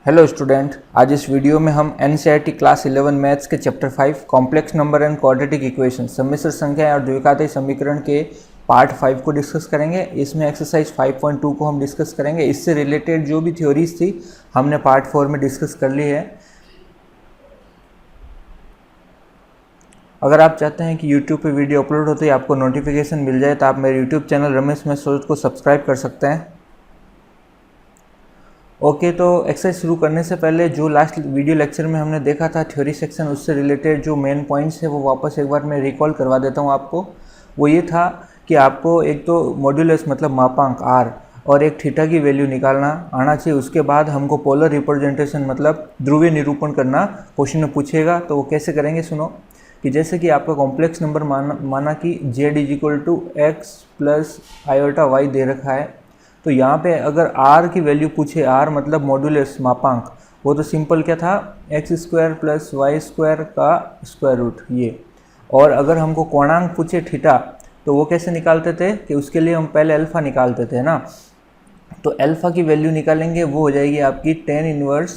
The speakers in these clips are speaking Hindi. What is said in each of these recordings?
हेलो स्टूडेंट, आज इस वीडियो में हम एनसीईआरटी क्लास 11 मैथ्स के chapter 5 complex number and quadratic equation सम्मिश्र संख्या और द्विघातीय समीकरण के पार्ट 5 को डिस्कस करेंगे। इसमें एक्सरसाइज 5.2 को हम डिस्कस करेंगे। इससे रिलेटेड जो भी थ्योरीज थी हमने पार्ट 4 में डिस्कस कर ली है। अगर आप चाहते हैं कि YouTube पे वीडियो अपलोड होते ही आपको नोटिफिकेशन मिल जाए तो आप मेरे यूट्यूब चैनल रमेश मैथ्स सोच को सब्सक्राइब कर सकते हैं। ओके, तो एक्सरसाइज शुरू करने से पहले जो लास्ट वीडियो लेक्चर में हमने देखा था थ्योरी सेक्शन, उससे रिलेटेड जो मेन पॉइंट्स है वो वापस एक बार मैं रिकॉल करवा देता हूँ आपको। वो ये था कि आपको एक तो मॉड्यूलस मतलब मापांक आर और एक थीटा की वैल्यू निकालना आना चाहिए। उसके बाद हमको पोलर रिप्रेजेंटेशन मतलब ध्रुवीय निरूपण करना क्वेश्चन में पूछेगा। तो वो कैसे करेंगे सुनो, कि जैसे कि आपका कॉम्प्लेक्स नंबर माना कि z = x plus iota y दे रखा है। तो यहाँ पे अगर r की वैल्यू पूछे, r मतलब मॉड्यूलस मापांक, वो तो सिंपल क्या था, x² प्लस y² का स्क्वायर रूट ये। और अगर हमको कोणांक पूछे थीटा, तो वो कैसे निकालते थे कि उसके लिए हम पहले अल्फ़ा निकालते थे ना। तो अल्फ़ा की वैल्यू निकालेंगे, वो हो जाएगी आपकी tan inverse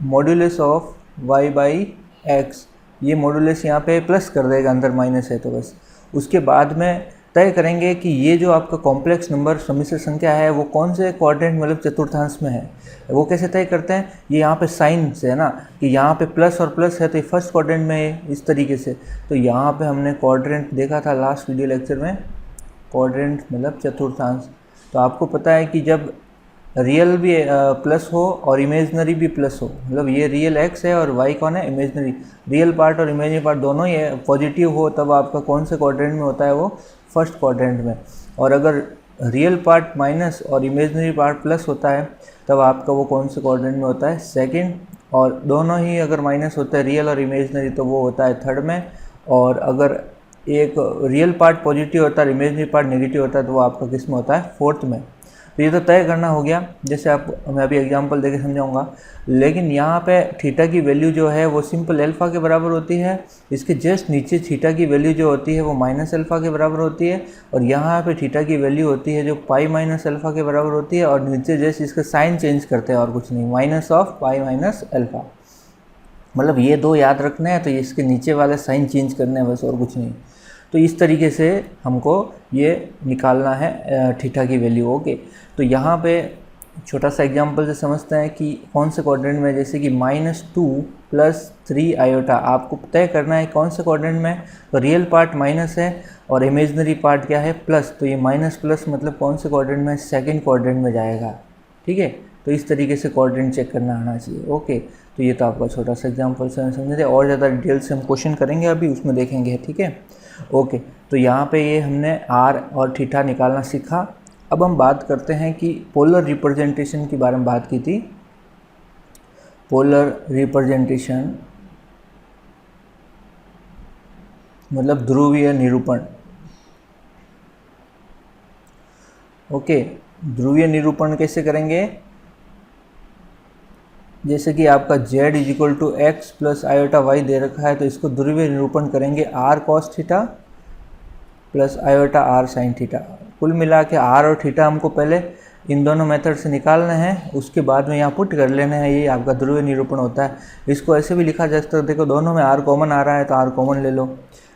modulus of y/x। ये मॉड्यूलस यहाँ पे प्लस कर देगा, अंदर माइनस है तो बस। उसके बाद में तय करेंगे कि ये जो आपका कॉम्प्लेक्स नंबर सम्मिश्र संख्या है वो कौन से क्वाड्रेंट मतलब चतुर्थांश में है। वो कैसे तय करते हैं, ये यहाँ पे साइन से है ना, कि यहाँ पे प्लस और प्लस है तो ये फर्स्ट क्वाड्रेंट में है, इस तरीके से। तो यहाँ पे हमने क्वाड्रेंट देखा था लास्ट वीडियो लेक्चर में, क्वाड्रेंट मतलब चतुर्थांश। तो आपको पता है कि जब रियल भी प्लस हो और इमेजनरी भी प्लस हो, मतलब ये रियल x है और y कौन है, इमेजनरी। रियल पार्ट और इमेजनरी पार्ट दोनों ही पॉजिटिव हो, तब आपका कौन से क्वाड्रेंट में होता है, वो फर्स्ट क्वाड्रेंट में। और अगर रियल पार्ट माइनस और इमेजनरी पार्ट प्लस होता है, तब आपका वो कौन से क्वाड्रेंट में होता है, सेकंड। और दोनों ही अगर माइनस होता है, रियल और इमेजनरी, तो वो होता है थर्ड में। और अगर एक रियल पार्ट पॉजिटिव होता है, इमेजनरी पार्ट नेगेटिव होता है, तो वो आपका किस में होता है, फोर्थ में। तो ये तो तय करना हो गया, जैसे आप मैं अभी एग्जांपल देके समझाऊंगा। लेकिन यहाँ पे थीटा की वैल्यू जो है वो सिंपल अल्फ़ा के बराबर होती है। इसके जस्ट नीचे थीटा की वैल्यू जो होती है वो माइनस अल्फ़ा के बराबर होती है। और यहाँ पे थीटा की वैल्यू होती है जो पाई माइनस अल्फ़ा के बराबर होती है। और नीचे जस्ट इसका साइन चेंज करते हैं और कुछ नहीं, minus of pi minus alpha. मतलब ये दो याद रखना है, तो इसके नीचे वाले साइन चेंज करने हैं बस, और कुछ नहीं। तो इस तरीके से हमको ये निकालना है थीटा की वैल्यू। ओके, तो यहाँ पे छोटा सा एग्जांपल से समझते हैं कि कौन से क्वाड्रेंट में, जैसे कि -2 + 3 आयोटा आपको तय करना है कौन से क्वाड्रेंट में। तो रियल पार्ट माइनस है और इमेजनरी पार्ट क्या है, प्लस। तो ये माइनस प्लस मतलब कौन से क्वाड्रेंट में, सेकेंड क्वाड्रेंट में जाएगा। ठीक है, तो इस तरीके से क्वाड्रेंट चेक करना आना चाहिए। ओके, तो ये तो आपका छोटा सा एग्जांपल से समझे थे। और ज़्यादा डिटेल से हम क्वेश्चन करेंगे अभी, उसमें देखेंगे। ठीक है, ओके। तो यहाँ पे ये हमने आर और थीटा निकालना सीखा। अब हम बात करते हैं कि पोलर रिप्रेजेंटेशन के बारे में बात की थी। पोलर रिप्रेजेंटेशन मतलब ध्रुवीय निरूपण। ओके, ध्रुवीय निरूपण कैसे करेंगे, जैसे कि आपका z = x plus iota y दे रखा है, तो इसको ध्रुवीय निरूपण करेंगे r cos theta plus iota r sin theta. कुल मिला के r और थीटा हमको पहले इन दोनों मेथड से निकालने हैं, उसके बाद में यहाँ पुट कर लेना है। ये आपका ध्रुवीय निरूपण होता है। इसको ऐसे भी लिखा जा सकता है, देखो दोनों में r कॉमन आ रहा है तो r कॉमन ले लो।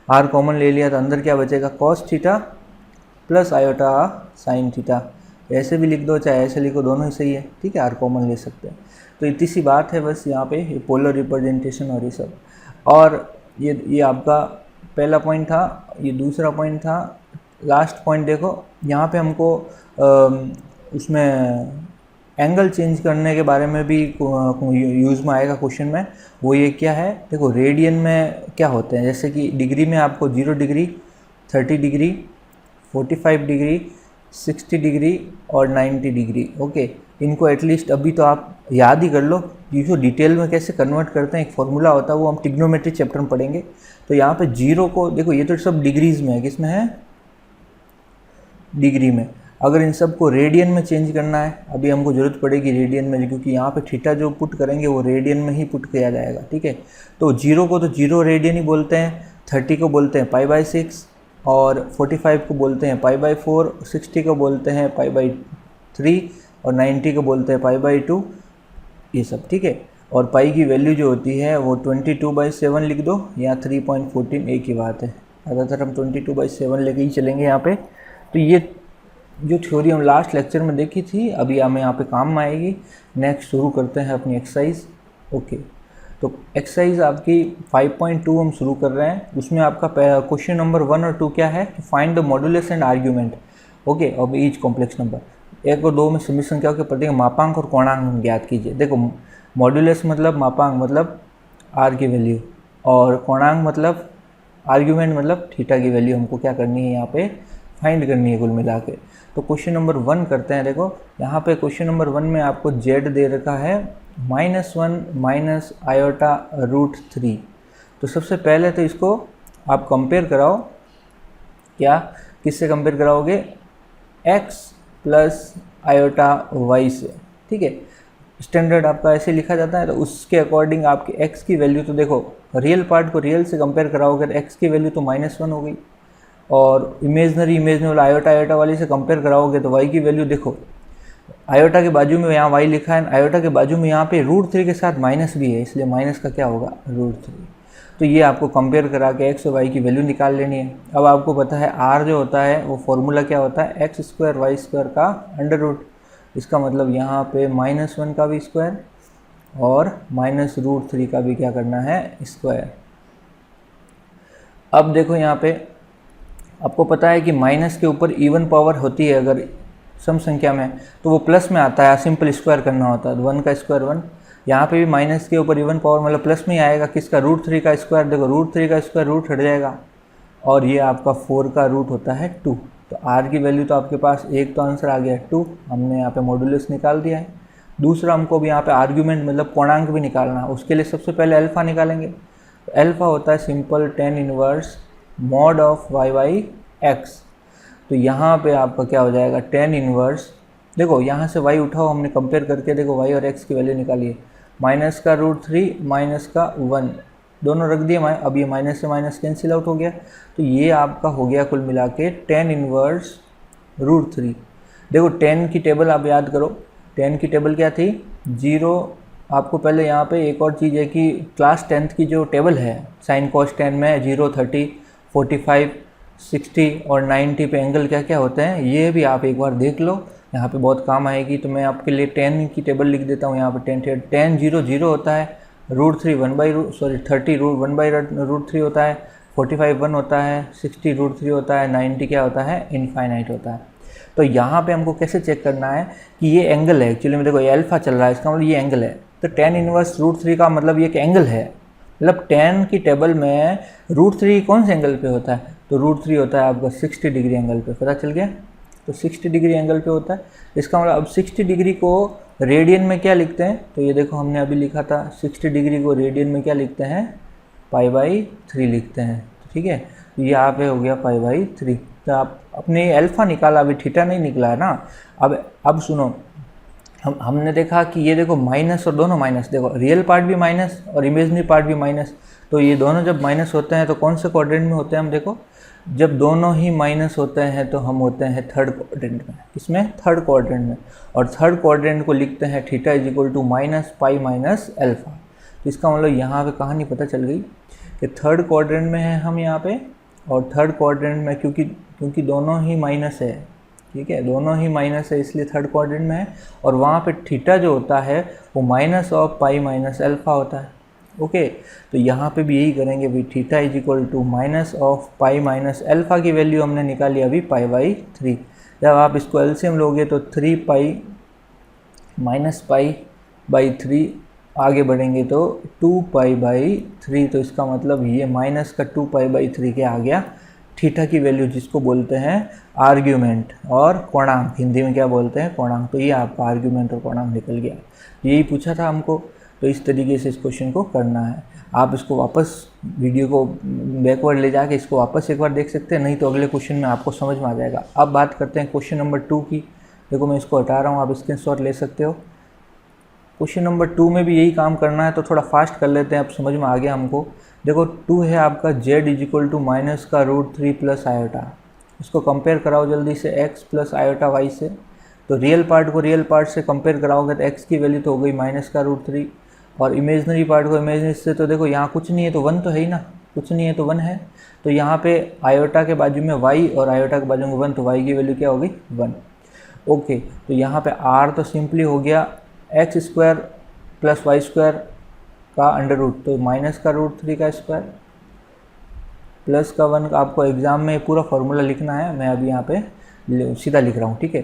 r कॉमन ले लिया तो अंदर क्या बचेगा, cos theta plus iota sin theta. ऐसे भी लिख दो, चाहे ऐसे लिखो, दोनों ही सही है। ठीक है, r कॉमन ले सकते हैं। तो इतनी सी बात है बस यहाँ पे, ये पोलर रिप्रेजेंटेशन और ये सब। और ये आपका पहला पॉइंट था। ये दूसरा पॉइंट था, लास्ट पॉइंट देखो, यहाँ पे हमको उसमें एंगल चेंज करने के बारे में भी यूज़ में आएगा क्वेश्चन में। वो ये क्या है, देखो रेडियन में क्या होते हैं, जैसे कि डिग्री में आपको 0 डिग्री, 30 डिग्री, 45 डिग्री, 60 डिग्री और 90 डिग्री। ओके, इनको एटलीस्ट अभी तो आप याद ही कर लो। इसको डिटेल में कैसे कन्वर्ट करते हैं, एक फॉर्मूला होता है, वो हम ट्रिग्नोमेट्री चैप्टर में पढ़ेंगे। तो यहाँ पे 0 को देखो, ये तो सब डिग्रीज में है, किस में है, डिग्री में। अगर इन सब को रेडियन में चेंज करना है, अभी हमको ज़रूरत पड़ेगी रेडियन में, क्योंकि यहाँ पे थीटा जो पुट करेंगे वो रेडियन में ही पुट किया जाएगा। ठीक है, तो 0 को तो 0 रेडियन ही बोलते हैं, 30 को बोलते हैं π/6 और 45 को बोलते हैं π/4, 60 को बोलते हैं π/3 और 90 को बोलते हैं π/2। ये सब, ठीक है। और पाई की वैल्यू जो होती है वो 22/7 लिख दो या 3.14, एक ही बात है। ज़्यादातर हम 22/7 लेके ही चलेंगे यहाँ पे। तो ये जो थ्योरी हम लास्ट लेक्चर में देखी थी अभी हमें यहाँ पे काम में आएगी। नेक्स्ट शुरू करते हैं अपनी एक्सरसाइज। ओके, तो एक्सरसाइज आपकी 5.2 हम शुरू कर रहे हैं। उसमें आपका क्वेश्चन नंबर 1 और 2 क्या है, find the modulus and argument okay of each complex number. 1 और 2 में सभी संख्याओं के प्रत्येक मापांक और कोणांक ज्ञात कीजिए। देखो, मॉड्यूलस मतलब मापांक मतलब आर की वैल्यू, और कोणांक मतलब आर्ग्यूमेंट मतलब थीटा की वैल्यू हमको क्या करनी है, यहाँ पे फाइंड करनी है कुल मिला के। तो क्वेश्चन नंबर 1 करते हैं। देखो यहाँ पे क्वेश्चन नंबर 1 में आपको z दे रखा है -1 - i√3। तो सबसे पहले तो इसको आप कंपेयर कराओ, क्या किससे कंपेयर कराओगे, x + i/y से, ठीक है। स्टैंडर्ड आपका ऐसे लिखा जाता है। तो उसके अकॉर्डिंग आपके x की वैल्यू, तो देखो रियल पार्ट को रियल से कंपेयर कराओगे तो x की वैल्यू तो -1 हो गई, और इमेजनरी वाला आयोटा वाली से कंपेयर कराओगे तो y की वैल्यू देखो, आयोटा के बाजू में यहाँ y लिखा है, आयोटा के बाजू में यहाँ पे √3 के साथ माइनस भी है, इसलिए माइनस का क्या होगा, √3। तो ये आपको कंपेयर करा के x और y की वैल्यू निकाल लेनी है। अब आपको पता है r जो होता है वो फॉर्मूला क्या होता है, x² y² का अंडर रूट। इसका मतलब यहाँ पे -1 का भी स्क्वायर और -√3 का भी क्या करना है, स्क्वायर। अब देखो यहाँ पे आपको पता है कि माइनस के ऊपर इवन पावर होती है अगर सम संख्या में, तो वो प्लस में आता है, सिंपल स्क्वायर करना होता है, 1 का स्क्वायर 1। यहाँ पे भी माइनस के ऊपर इवन पावर मतलब प्लस में ही आएगा, किसका, √3 का स्क्वायर। देखो √3 का स्क्वायर रूट हट जाएगा, और ये आपका 4 का रूट होता है 2। तो r की वैल्यू तो आपके पास एक तो आंसर आ गया 2, हमने यहाँ पे मॉड्यूलस निकाल दिया है। दूसरा हमको भी यहाँ पे आर्ग्यूमेंट मतलब कोणांक भी निकालना है। उसके लिए सबसे पहले अल्फा निकालेंगे। तो अल्फा होता है simple tan inverse mod of y/x। तो यहाँ पे आपका क्या हो जाएगा, tan इनवर्स, देखो यहाँ से y उठाओ, हमने कंपेयर करके देखो y और x की वैल्यू निकालिए, माइनस का √3 माइनस का 1 दोनों रख दिए, अब ये माइनस से माइनस कैंसिल आउट हो गया। तो ये आपका हो गया कुल मिला के tan इनवर्स √3। देखो tan की टेबल आप याद करो, tan की टेबल क्या थी, 0। आपको पहले यहाँ पे एक और चीज़ है कि क्लास 10th की जो टेबल है साइन कॉस 10 में 0, 30, 45, 60 और 90 पे एंगल क्या क्या होते हैं, ये भी आप एक बार देख लो, यहाँ पे बहुत काम आएगी। तो मैं आपके लिए 10 की टेबल लिख देता हूँ। यहाँ पे tan 0 0 होता है, √3 30 1/√3 होता है, 45 1 होता है, 60 √3 होता है, 90 क्या होता है, इनफाइनाइट होता है। तो यहाँ पे हमको कैसे चेक करना है कि ये एंगल है, एक्चुअली में देखो ये अल्फा चल रहा है, इसका मतलब ये एंगल है। तो tan इनवर्स √3 का मतलब ये एक एंगल है, मतलब tan की टेबल में √3 कौन से एंगल पे होता है, तो √3 होता है आपका 60 डिग्री एंगल पे, पता चल गया। तो 60 डिग्री एंगल पे होता है, इसका मतलब अब 60 डिग्री को रेडियन में क्या लिखते हैं, तो ये देखो हमने अभी लिखा था 60 डिग्री को रेडियन में क्या लिखते हैं, π/3 लिखते हैं, ठीक है। तो ये यहाँ पे हो गया π/3। तो आप अपने अल्फा निकाला, अभी थीटा नहीं निकला है ना। अब सुनो, हमने देखा कि ये देखो माइनस और दोनों माइनस, देखो रियल पार्ट भी माइनस और इमेजनरी पार्ट भी माइनस। तो ये दोनों जब माइनस होते हैं तो कौन से क्वाड्रेंट में होते हैं, हम देखो जब दोनों ही माइनस होते हैं तो हम होते हैं थर्ड क्वाड्रेंट में। इसमें थर्ड क्वाड्रेंट में, और थर्ड क्वाड्रेंट को लिखते हैं थीटा = -π - अल्फा। तो इसका मतलब यहाँ पे कहानी पता चल गई कि थर्ड क्वाड्रेंट में है हम यहाँ पे, और थर्ड क्वाड्रेंट में क्योंकि दोनों ही माइनस है, ठीक है, दोनों ही माइनस है इसलिए थर्ड क्वाड्रेंट में है। और वहाँ पे थीटा जो होता है वो -π - अल्फा होता है। ओके, तो यहाँ पे भी यही करेंगे भाई, थीटा -π - अल्फा की वैल्यू हमने निकाली अभी π/3। जब आप इसको एलसीएम लोगे तो 3π -π/3 आगे बढ़ेंगे तो 2π/3। तो इसका मतलब ये माइनस का 2π/3 के आ गया थीटा की वैल्यू, जिसको बोलते हैं आर्ग्यूमेंट और कोणांक, हिंदी में क्या बोलते हैं, कोणांक। तो ये आपका आर्ग्यूमेंट और कोणांक निकल गया। यही पूछा था हमको, तो इस तरीके से इस क्वेश्चन को करना है। आप इसको वापस वीडियो को बैकवर्ड ले जाके इसको वापस एक बार देख सकते हैं, नहीं तो अगले क्वेश्चन में आपको समझ में आ जाएगा। अब बात करते हैं क्वेश्चन नंबर 2 की। देखो मैं इसको हटा रहा हूँ, आप स्क्रीनशॉट ले सकते हो। क्वेश्चन नंबर 2 में भी यही काम करना है, तो थोड़ा फास्ट कर लेते हैं, अब समझ में आ गया हमको। देखो 2 है आपका z = -√3 + i। इसको कंपेयर कराओ जल्दी से x + i/y से। तो रियल पार्ट को रियल पार्ट से कंपेयर कराओगे तो x की वैल्यू तो हो गई -√3, और इमेजनरी पार्ट को इमेजनरी से, तो देखो यहाँ कुछ नहीं है तो 1 तो है ही ना, कुछ नहीं है तो 1 है। तो यहाँ पे आयोटा के बाजू में y और आयोटा के बाजू में 1, तो y की वैल्यू क्या होगी 1। ओके, तो यहाँ पे r तो सिंपली हो गया x² + y² का अंडर रूट, तो -√3 का स्क्वायर प्लस का 1 आपको एग्जाम में पूरा फॉर्मूला लिखना है, मैं अभी यहाँ पे सीधा लिख रहा हूँ, ठीक है,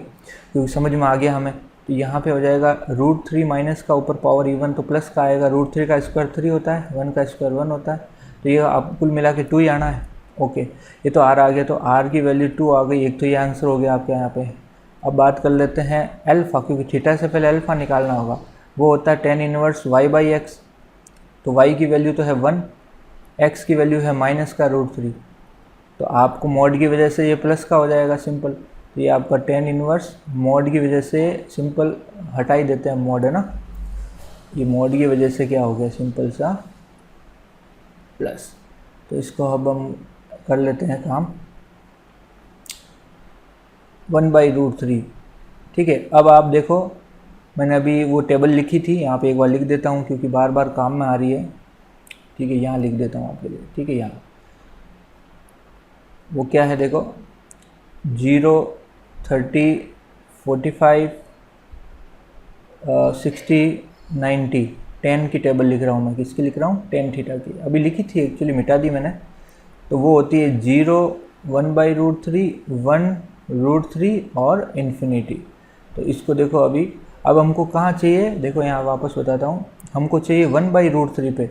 क्योंकि समझ में आ गया हमें। तो यहाँ पे हो जाएगा √3 माइनस का ऊपर पावर इवन, तो प्लस का आएगा, √3 का स्क्वायर 3 होता है, 1 का स्क्वायर 1 होता है, तो ये आप कुल मिला के 2 ही आना है। ओके, ये तो r आ गया, तो r की वैल्यू 2 आ गई, एक तो ये आंसर हो गया आपके यहाँ पे। अब बात कर लेते हैं अल्फ़ा, क्योंकि थीटा से पहले अल्फ़ा निकालना होगा, वो होता है tan इनवर्स y/x, तो y की वैल्यू तो है 1, x की वैल्यू है -√3, तो आपको मॉड की वजह से ये प्लस का हो जाएगा सिंपल, तो ये आपका tan इनवर्स मॉड की वजह से सिंपल हटा ही देते हैं मॉड, है ना, ये मॉड की वजह से क्या हो गया सिंपल सा प्लस। तो इसको अब हम कर लेते हैं काम 1/√3, ठीक है। अब आप देखो मैंने अभी वो टेबल लिखी थी, यहाँ पे एक बार लिख देता हूँ क्योंकि बार बार काम में आ रही है, ठीक है, यहाँ लिख देता हूँ आपके लिए, ठीक है। यहाँ वो क्या है देखो, 0, 30, 45, 60, 90, 10 की टेबल लिख रहा हूँ मैं, किसकी लिख रहा हूँ, tan थीटा की, अभी लिखी थी एक्चुअली, मिटा दी मैंने। तो वो होती है 0, 1/√3, 1√3 और इन्फिनिटी। तो इसको देखो अभी, अब हमको कहाँ चाहिए, देखो यहाँ वापस बताता हूँ, हमको चाहिए 1/√3 पे,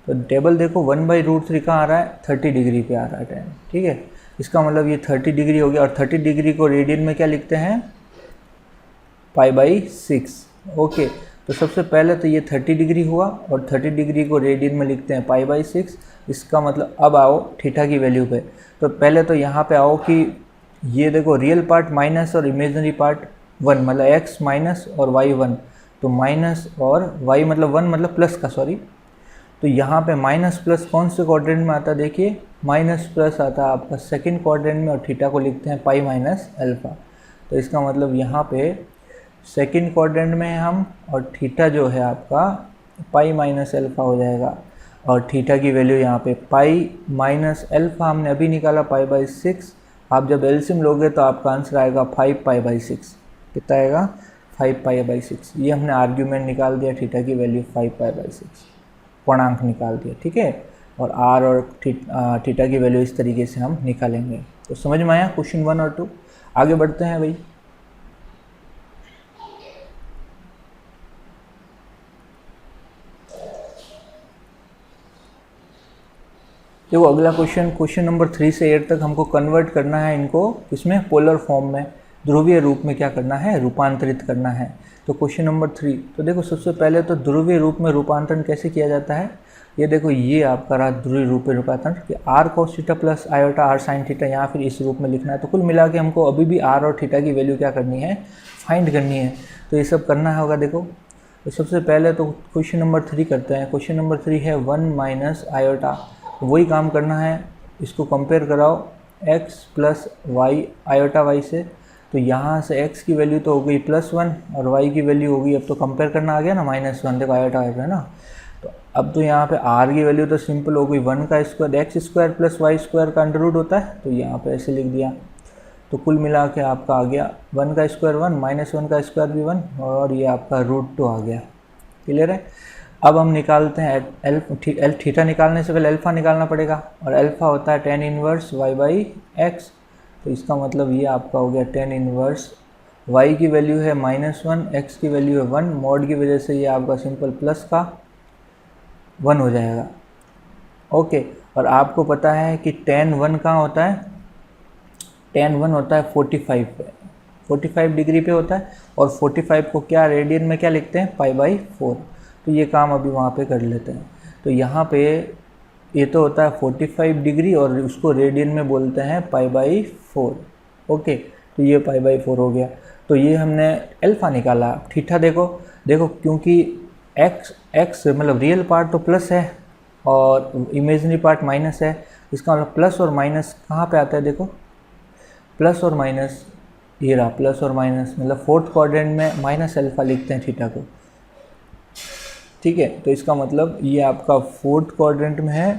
तो टेबल देखो 1/√3 कहाँ आ रहा है, 30 डिग्री पे आ रहा है tan, ठीक है। इसका मतलब ये 30 डिग्री हो गया, और 30 डिग्री को रेडियन में क्या लिखते हैं, π/6। ओके, तो सबसे पहले तो ये 30 डिग्री हुआ, और 30 डिग्री को रेडियन में लिखते हैं π/6। इसका मतलब अब आओ थीटा की वैल्यू पे, तो पहले तो यहाँ पे आओ कि ये देखो रियल पार्ट माइनस और इमेजनरी पार्ट 1, मतलब x माइनस और y 1, तो माइनस और y मतलब 1 मतलब प्लस का, सॉरी, तो यहाँ पे माइनस प्लस कौन से क्वाड्रेंट में आता है, देखिए माइनस प्लस आता है आपका सेकंड क्वाड्रेंट में, और थीटा को लिखते हैं π-α। तो इसका मतलब यहाँ पे सेकंड क्वाड्रेंट में हम, और थीटा जो है आपका π-α हो जाएगा, और थीटा की वैल्यू यहाँ पे π-α हमने अभी निकाला π/6। आप जब एलसीएम लोगे तो आपका आंसर आएगा 5π/6, कितना आएगा 5π/6। ये हमने आर्ग्यूमेंट निकाल दिया, थीटा की वैल्यू 5π/6, पूर्णांक निकाल दिया, ठीक है। और आर और थीटा की वैल्यू इस तरीके से हम निकालेंगे। तो समझ में आया क्वेश्चन 1 और 2। आगे बढ़ते हैं भाई। देखो अगला क्वेश्चन नंबर 3 से 8 तक हमको कन्वर्ट करना है इनको, इसमें पोलर फॉर्म में, ध्रुवीय रूप में क्या करना है, रूपांतरित करना है। तो क्वेश्चन नंबर 3, तो देखो सबसे पहले तो ध्रुवीय रूप में रूपांतरण कैसे किया जाता है, ये देखो ये आपका रहा ध्रुवीय रूप में रूपांतरण कि r cos theta plus iota r sin theta, या फिर इस रूप में लिखना है। तो कुल मिला के हमको अभी भी r और थीटा की वैल्यू क्या करनी है, फाइंड करनी है। तो ये सब करना होगा। देखो तो सबसे पहले तो क्वेश्चन नंबर 3 करते हैं। क्वेश्चन नंबर 3 है 1 माइनस आयोटा, वही काम करना है, इसको कंपेयर कराओ x plus y iota y से। तो यहाँ से x की वैल्यू तो हो गई +1 और y की वैल्यू हो गई, अब तो कंपेयर करना आ गया ना, -1, देखो आयोटा आयोटा है ना। तो अब तो यहाँ पे r की वैल्यू तो सिंपल हो गई 1 का स्क्वायर, x² प्लस y² का अंडर रूट होता है, तो यहाँ पे ऐसे लिख दिया। तो कुल मिला के आपका आ गया 1 का स्क्वायर 1, -1 का स्क्वायर भी 1, और ये आपका √2 आ गया। क्लियर है। अब हम निकालते हैं थीटा निकालने से पहले अल्फ़ा निकालना पड़ेगा, और अल्फ़ा होता है tan इनवर्स y/x। तो इसका मतलब ये आपका हो गया tan इनवर्स y की वैल्यू है -1, x की वैल्यू है 1, मॉड की वजह से ये आपका सिंपल प्लस का 1 हो जाएगा। ओके, और आपको पता है कि tan 1 कहाँ होता है, tan 1 होता है 45 पे, 45 डिग्री पे होता है, और 45 को क्या रेडियन में क्या लिखते हैं, π/4। तो ये काम अभी वहाँ पे कर लेते हैं। तो यहाँ पे ये तो होता है 45 डिग्री, और उसको रेडियन में बोलते हैं π/4। ओके, तो ये π/4 हो गया। तो ये हमने अल्फ़ा निकाला। थीटा देखो क्योंकि x मतलब रियल पार्ट तो प्लस है और इमेजिनरी पार्ट माइनस है, इसका मतलब प्लस और माइनस कहाँ पे आता है, देखो प्लस और माइनस ये रहा प्लस और माइनस, मतलब फोर्थ क्वाड्रेंट में माइनस अल्फा लिखते हैं थीटा को, ठीक है। तो इसका मतलब ये आपका फोर्थ क्वाड्रेंट में है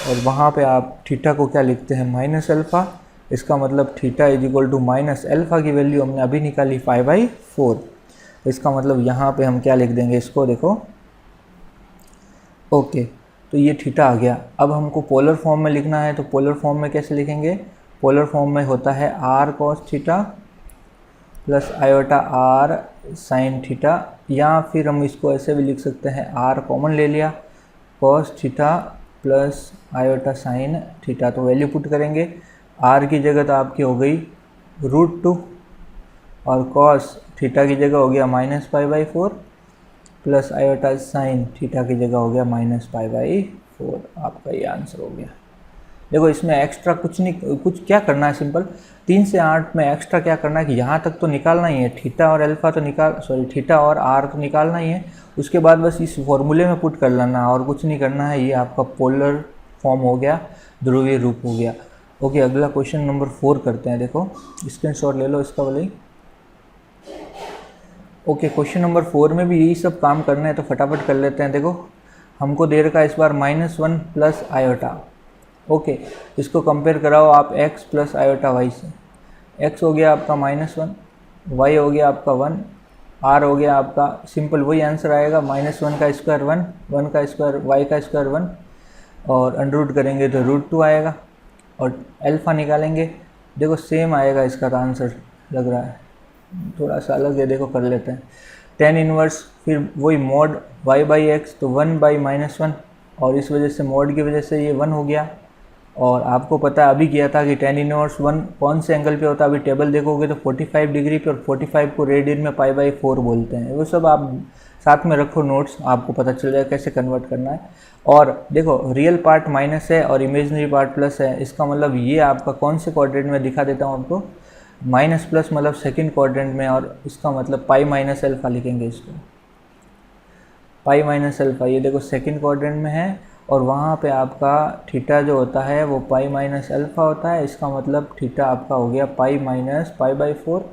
और वहाँ पे आप थीटा को क्या लिखते हैं, माइनस अल्फा। इसका मतलब theta is equal to minus alpha की वैल्यू हमने अभी निकाली 5/4। इसका मतलब यहाँ पे हम क्या लिख देंगे इसको, देखो ओके। तो ये थीटा आ गया। अब हमको पोलर फॉर्म में लिखना है, तो पोलर फॉर्म में कैसे लिखेंगे, पोलर फॉर्म में होता है r cos theta plus iota r sine theta, या फिर हम इसको ऐसे भी लिख सकते हैं, आर कॉमन ले लिया, cos theta plus iota sine theta. तो वैल्यू पुट करेंगे, आर की जगह तो आपकी हो गई √2 और कॉस थीटा की जगह हो गया -π/4 प्लस आयोटा साइन थीटा की जगह हो गया -π/4। आपका ये आंसर हो गया। देखो इसमें एक्स्ट्रा कुछ नहीं, कुछ क्या करना है, सिंपल 3 से 8 में एक्स्ट्रा क्या करना है कि यहाँ तक तो निकालना ही है, थीटा और अल्फा तो थीटा और आर तो निकालना ही है। उसके बाद बस इस फॉर्मूले में पुट कर लेना और कुछ नहीं करना है। ये आपका पोलर फॉर्म हो गया, ध्रुवीय रूप हो गया। ओके, अगला क्वेश्चन नंबर 4 करते हैं। देखो स्क्रीनशॉट ले लो इसका वाले। ओके, क्वेश्चन नंबर 4 में भी यही सब काम करना है, तो फटाफट कर लेते हैं। देखो हमको दे रखा है इस बार -1 प्लस आयोटा। ओके, इसको कंपेयर कराओ आप x प्लस आयोटा y से। x हो गया आपका -1, y हो गया आपका 1, r हो गया आपका, सिंपल वही आंसर आएगा, -1 का स्क्वायर 1, 1 का स्क्वायर y का स्क्वायर 1, और अंडर करेंगे तो √2 आएगा, और अल्फा निकालेंगे, देखो सेम आएगा इसका तो आंसर लग रहा है, थोड़ा सा अलग है, देखो कर लेते हैं। tan इनवर्स, फिर वही मॉड y/x, तो 1/-1, और इस वजह से मॉड की वजह से ये 1 हो गया। और आपको पता है अभी किया था कि tan इनवर्स 1 कौन से एंगल पे होता है, अभी टेबल देखोगे तो 45 डिग्री पे, और 45 को रेडियन में π/4 बोलते हैं। वो सब आप साथ में रखो नोट्स, आपको पता चल जाएगा कैसे कन्वर्ट करना है। और देखो रियल पार्ट माइनस है और इमेजनरी पार्ट प्लस है, इसका मतलब ये आपका कौन से क्वाड्रेंट में दिखा देता हूँ आपको, माइनस प्लस मतलब सेकंड क्वाड्रेंट में, और इसका मतलब π-α लिखेंगे इसको, π-α। ये देखो सेकंड क्वाड्रेंट में है, और वहाँ पे आपका थीटा जो होता है वो π-α होता है। इसका मतलब थीटा आपका हो गया π-π/4,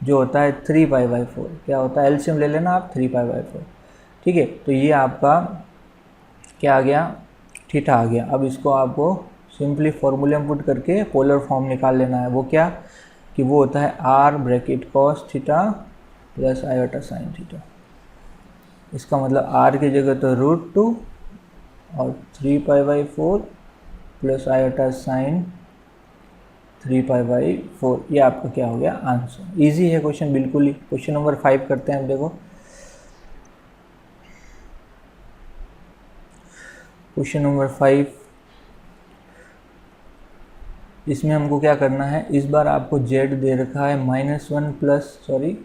जो होता है 3π/4। क्या होता है, एलसीएम ले लेना आप, 3π/4, ठीक है। तो ये आपका क्या आ गया, थीटा आ गया। अब इसको आपको सिंपली फॉर्मूले में पुट करके पोलर फॉर्म निकाल लेना है। वो क्या कि वो होता है r bracket cos theta plus iota sine theta. इसका मतलब r की जगह तो √2 और 3π/4 प्लस आयोटा साइन 3π/4। ये आपका क्या हो गया आंसर। इजी है क्वेश्चन बिल्कुल ही। क्वेश्चन नंबर 5 करते हैं। अब देखो क्वेश्चन नंबर 5, इसमें हमको क्या करना है, इस बार आपको z दे रखा है -1 प्लस, सॉरी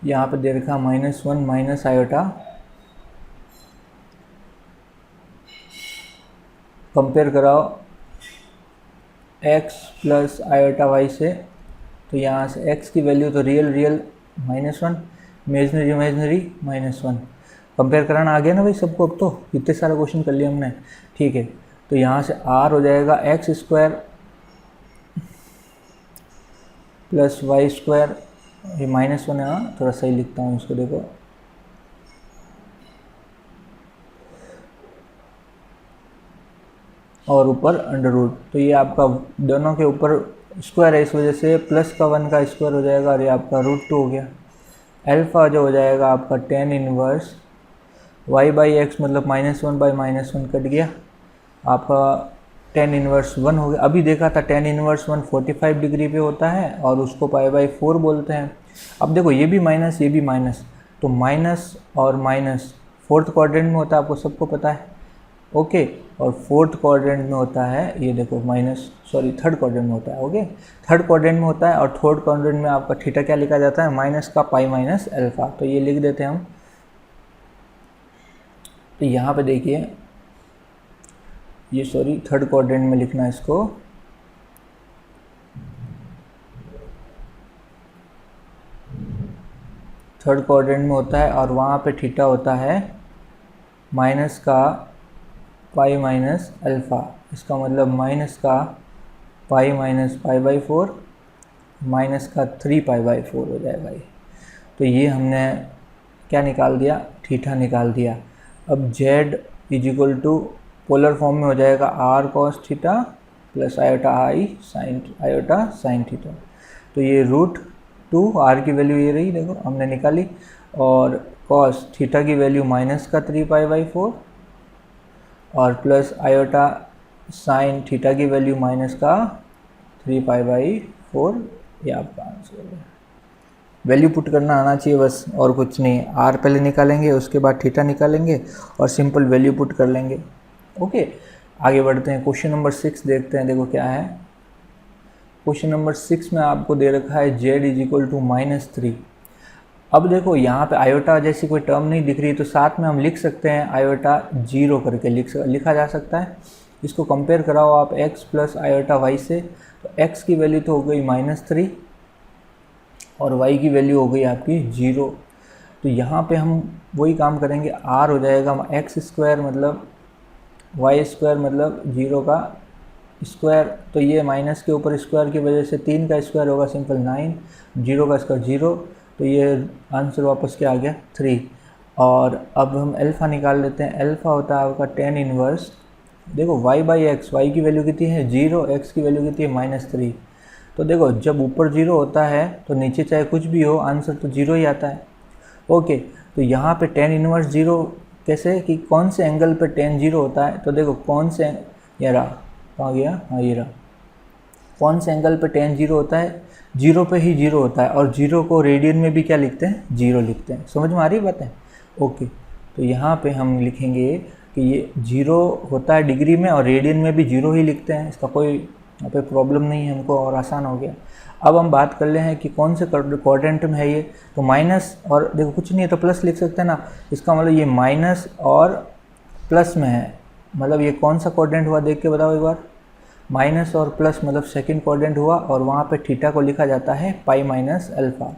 यहाँ पे दे रखा है -1 माइनस आयोटा, कंपेयर कराओ x प्लस आयोटा y से। तो यहाँ से x की वैल्यू तो रियल -1, इमेजनरी -1। कंपेयर कराना आ गया ना भाई सबको। अब तो इतने सारा क्वेश्चन कर लिया हमने, ठीक है। तो यहाँ से r हो जाएगा x² प्लस y², ये -1 है, हाँ थोड़ा सही लिखता हूँ इसको, देखो और ऊपर अंडर रूट। तो ये आपका दोनों के ऊपर स्क्वायर है, इस वजह से प्लस का 1 का स्क्वायर हो जाएगा, और ये आपका √2 हो गया। अल्फा जो हो जाएगा आपका tan इनवर्स y/x, मतलब -1/-1 कट गया, आपका tan इनवर्स 1 हो गया। अभी देखा था tan इनवर्स 1 45 डिग्री पे होता है और उसको π/4 बोलते हैं। अब देखो ये भी माइनस, ये भी माइनस, तो माइनस और माइनस फोर्थ क्वाड्रेंट में होता है, आपको सबको पता है, ओके। और फोर्थ क्वाड्रेंट में होता है, ये देखो थर्ड क्वाड्रेंट में होता है, ओके। थर्ड क्वाड्रेंट में होता है, और फोर्थ क्वाड्रेंट में आपका थीटा क्या लिखा जाता है, माइनस का π-α। तो ये लिख देते हैं हम। तो यहाँ पे देखिए, ये थर्ड क्वाड्रेंट में लिखना है इसको, थर्ड क्वाड्रेंट में होता है, और वहाँ पे थीटा होता है माइनस का π-α। इसका मतलब माइनस का π-π/4 माइनस का 3π/4 हो जाएगा ये। तो ये हमने क्या निकाल दिया, थीटा निकाल दिया। अब z is equal to polar form में हो जाएगा r cos theta plus iota sine theta. तो ये √2 r की वैल्यू ये रही, देखो हमने निकाली, और cos थीटा की वैल्यू माइनस का 3π/4 और प्लस आयोटा साइन थीटा की वैल्यू माइनस का 3π/4। ये आपका आंसर है। वैल्यू पुट करना आना चाहिए बस, और कुछ नहीं। r पहले निकालेंगे, उसके बाद थीटा निकालेंगे और सिंपल वैल्यू पुट कर लेंगे। ओके, आगे बढ़ते हैं। क्वेश्चन नंबर 6 देखते हैं। देखो क्या है क्वेश्चन नंबर 6 में आपको दे रखा है z इज इक्वल टू -3। अब देखो यहाँ पे आयोटा जैसी कोई टर्म नहीं दिख रही, तो साथ में हम लिख सकते हैं आयोटा 0 करके लिखा जा सकता है। इसको कंपेयर कराओ आप x प्लस आयोटा y से, तो x की वैल्यू तो हो गई -3 और y की वैल्यू हो गई आपकी 0। तो यहाँ पे हम वही काम करेंगे, r हो जाएगा x² मतलब y² मतलब 0 का स्क्वायर, तो ये माइनस के ऊपर स्क्वायर की वजह से 3 का स्क्वायर होगा सिंपल 9, 0 का स्क्वायर 0, तो ये आंसर वापस क्या आ गया 3। और अब हम अल्फ़ा निकाल लेते हैं। अल्फ़ा होता है आपका tan इनवर्स, देखो y/x, y की वैल्यू कितनी है 0, x की वैल्यू कितनी है -3। तो देखो जब ऊपर 0 होता है तो नीचे चाहे कुछ भी हो आंसर तो 0 ही आता है। ओके, तो यहाँ पे tan इनवर्स 0 कैसे, कि कौन से एंगल पे tan 0 होता है, तो देखो कौन से, ये रहा, कहाँ गया, हाँ ये रहा, कौन से एंगल पे tan 0 होता है, 0 पे ही 0 होता है, और 0 को रेडियन में भी क्या लिखते हैं, 0 लिखते हैं। समझ में आ रही बात है। ओके, तो यहाँ पे हम लिखेंगे कि ये 0 होता है डिग्री में और रेडियन में भी 0 ही लिखते हैं, इसका कोई यहाँ पे प्रॉब्लम नहीं है हमको, और आसान हो गया। अब हम बात कर ले हैं कि कौन से क्वाड्रेंट में है ये, तो माइनस और देखो कुछ नहीं है तो प्लस लिख सकते हैं ना, इसका मतलब ये माइनस और प्लस में है, मतलब ये कौन सा क्वाड्रेंट हुआ देख के बताओ एक बार। माइनस और प्लस मतलब सेकंड क्वाड्रेंट हुआ, और वहाँ पे थीटा को लिखा जाता है π-α।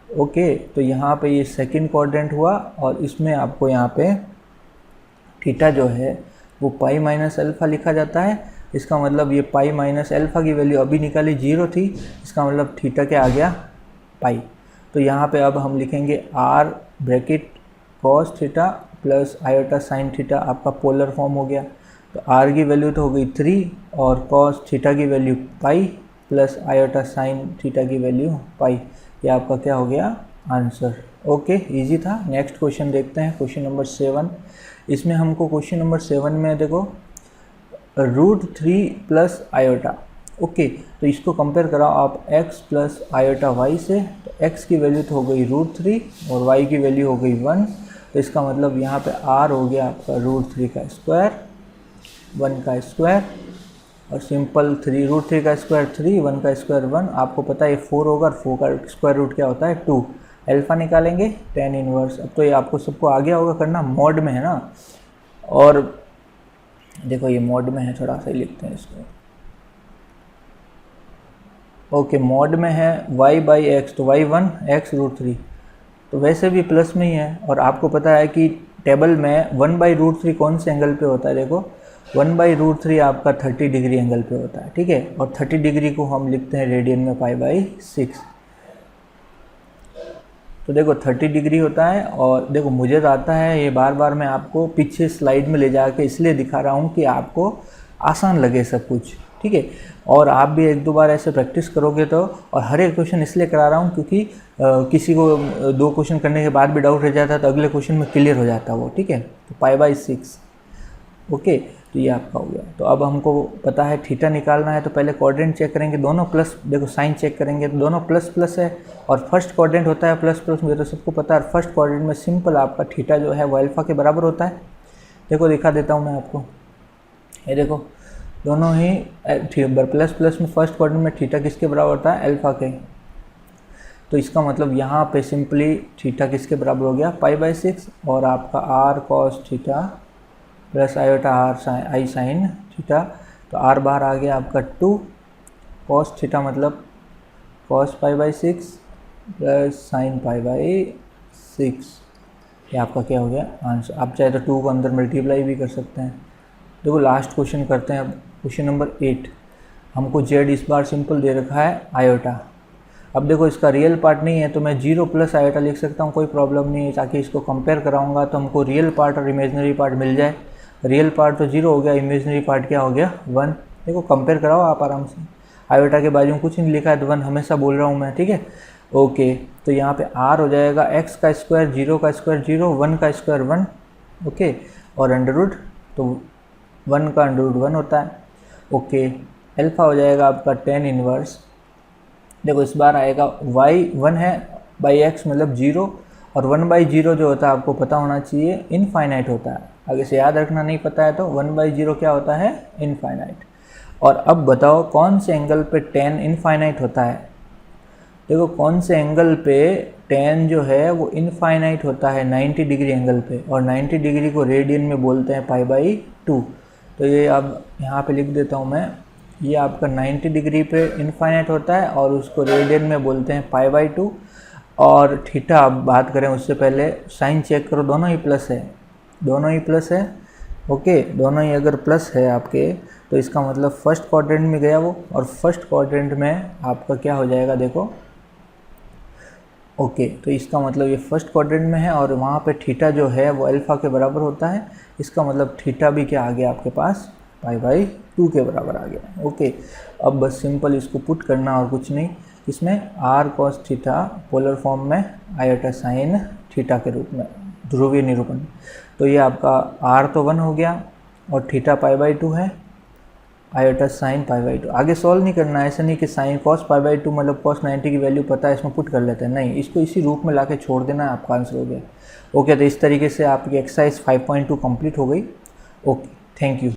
ओके, तो यहाँ पे ये सेकंड क्वाड्रेंट हुआ, और इसमें आपको यहाँ पे थीटा जो है वो π-α लिखा जाता है। इसका मतलब ये π-α की वैल्यू अभी निकाली 0 थी, इसका मतलब थीटा क्या आ गया पाई। तो यहाँ पे अब हम लिखेंगे r bracket cos theta plus iota sine theta, आपका पोलर फॉर्म हो गया। तो r की वैल्यू तो हो गई 3 और cos थीटा की value pi plus iota sine theta की वैल्यू पाई। ये आपका क्या हो गया आंसर। ओके, इजी था। नेक्स्ट क्वेश्चन देखते हैं, क्वेश्चन नंबर 7। इसमें हमको क्वेश्चन नंबर 7 में देखो √3 प्लस आयोटा। ओके, तो इसको कंपेयर कराओ आप x प्लस आयोटा y से, तो x की वैल्यू तो हो गई √3 और y की वैल्यू हो गई 1। तो इसका मतलब यहाँ पे r हो गया आपका √3 का स्क्वायर, 1 का स्क्वायर, और सिंपल √3 का स्क्वायर 3, 1 का स्क्वायर 1। आपको पता है ये 4 होगा, और 4 का स्क्वायर रूट क्या होता है 2। अल्फ़ा निकालेंगे tan इनवर्स। अब तो ये आपको सबको आ गया होगा करना, मोड में है ना, और देखो ये मोड में है, थोड़ा सा ही लिखते हैं इसको। ओके, मोड में है y/x, तो y1 x √3, तो वैसे भी प्लस में ही है। और आपको पता है कि टेबल में 1/√3 कौन से एंगल पे होता है, देखो 1/√3 आपका 30 डिग्री एंगल पे होता है, ठीक है। और 30 डिग्री को हम लिखते हैं रेडियन में π/6। तो देखो 30 डिग्री होता है, और देखो मुझे तो आता है, ये बार बार मैं आपको पीछे स्लाइड में ले जाके इसलिए दिखा रहा हूँ कि आपको आसान लगे सब कुछ, ठीक है। और आप भी 1-2 बार ऐसे प्रैक्टिस करोगे तो, और हर एक क्वेश्चन इसलिए करा रहा हूँ क्योंकि किसी को 2 क्वेश्चन करने के बाद भी डाउट रह जाता है तो अगले क्वेश्चन में क्लियर हो जाता है वो, ठीक है। तो π/6, ओके, तो ये आपका हो गया। तो अब हमको पता है थीटा निकालना है, तो पहले क्वाड्रेंट चेक करेंगे, दोनों प्लस, देखो साइन चेक करेंगे तो दोनों प्लस प्लस है, और फर्स्ट क्वाड्रेंट होता है प्लस प्लस, मुझे तो सबको पता है। फर्स्ट क्वाड्रेंट में सिंपल आपका थीटा जो है वो अल्फ़ा के बराबर होता है। देखो दिखा देता हूँ मैं आपको, ये देखो दोनों ही प्लस प्लस में फर्स्ट क्वाड्रेंट में थीटा किसके बराबर होता है अल्फ़ा के। तो इसका मतलब यहाँ पे सिंपली थीटा किसके बराबर हो गया π/6, और आपका r cos theta plus iota i sine theta. तो r बार आ गया आपका 2 cos थीटा मतलब cos π/6 प्लस साइन π/6। ये आपका क्या हो गया आंसर। आप चाहे तो 2 को अंदर मल्टीप्लाई भी कर सकते हैं। देखो लास्ट क्वेश्चन करते हैं अब, क्वेश्चन नंबर 8। हमको जेड इस बार सिंपल दे रखा है आयोटा। अब देखो इसका रियल पार्ट नहीं है तो मैं 0 प्लस आयोटा लिख सकता हूँ, कोई प्रॉब्लम नहीं है, ताकि इसको कंपेयर कराऊंगा तो हमको रियल पार्ट और इमेजनरी पार्ट मिल जाए। रियल पार्ट तो 0 हो गया, इमेजनरी पार्ट क्या हो गया 1। देखो कंपेयर कराओ आप आराम से, आयोटा के बाजू में कुछ नहीं लिखा है तो 1 हमेशा बोल रहा हूँ मैं, ठीक है। ओके, तो यहाँ पे r हो जाएगा x का स्क्वायर, 0 का स्क्वायर 0, 1 का स्क्वायर 1, ओके, और अंडर रूट, तो 1 का अंडर रूट 1 होता है। ओके, अल्फा हो जाएगा आपका tan इनवर्स, देखो इस बार आएगा y 1 है बाई x मतलब 0, और 1/0 जो होता है आपको पता होना चाहिए इनफाइनाइट होता है, आगे से याद रखना नहीं पता है तो 1/0 क्या होता है इनफाइनाइट। और अब बताओ कौन से एंगल पे tan इनफाइनाइट होता है। देखो कौन से एंगल पे tan जो है वो इनफाइनाइट होता है, 90 डिग्री एंगल पे, और 90 डिग्री को रेडियन में बोलते हैं π/2। तो ये अब यहाँ पे लिख देता हूँ मैं, ये आपका 90 डिग्री पे इनफाइनाइट होता है और उसको रेडियन में बोलते हैं π/2। और थीटा अब बात करें उससे पहले साइन चेक करो, दोनों ही प्लस है, दोनों ही प्लस है, ओके, दोनों ही अगर प्लस है आपके तो इसका मतलब फर्स्ट क्वाड्रेंट में गया वो, और फर्स्ट क्वाड्रेंट में आपका क्या हो जाएगा देखो, ओके, तो इसका मतलब ये फर्स्ट क्वाड्रेंट में है और वहाँ पे थीटा जो है वो अल्फा के बराबर होता है, इसका मतलब थीटा भी क्या आ गया आपके पास π/2 के बराबर आ गया। ओके, अब बस सिंपल इसको पुट करना और कुछ नहीं, इसमें r cos theta polar form में आयोटा साइन थीटा के रूप में ध्रुवीय निरूपण। तो ये आपका r तो 1 हो गया और थीटा π/2 है, आयोटा साइन π/2। आगे सॉल्व नहीं करना है, ऐसा नहीं कि साइन cos π/2 मतलब cos 90 की वैल्यू पता है इसमें पुट कर लेते हैं, नहीं, इसको इसी रूप में लाके छोड़ देना है, आपका आंसर हो गया। ओके, तो इस तरीके से आपकी एक्सरसाइज 5.2 कंप्लीट हो गई। Okay, thank you.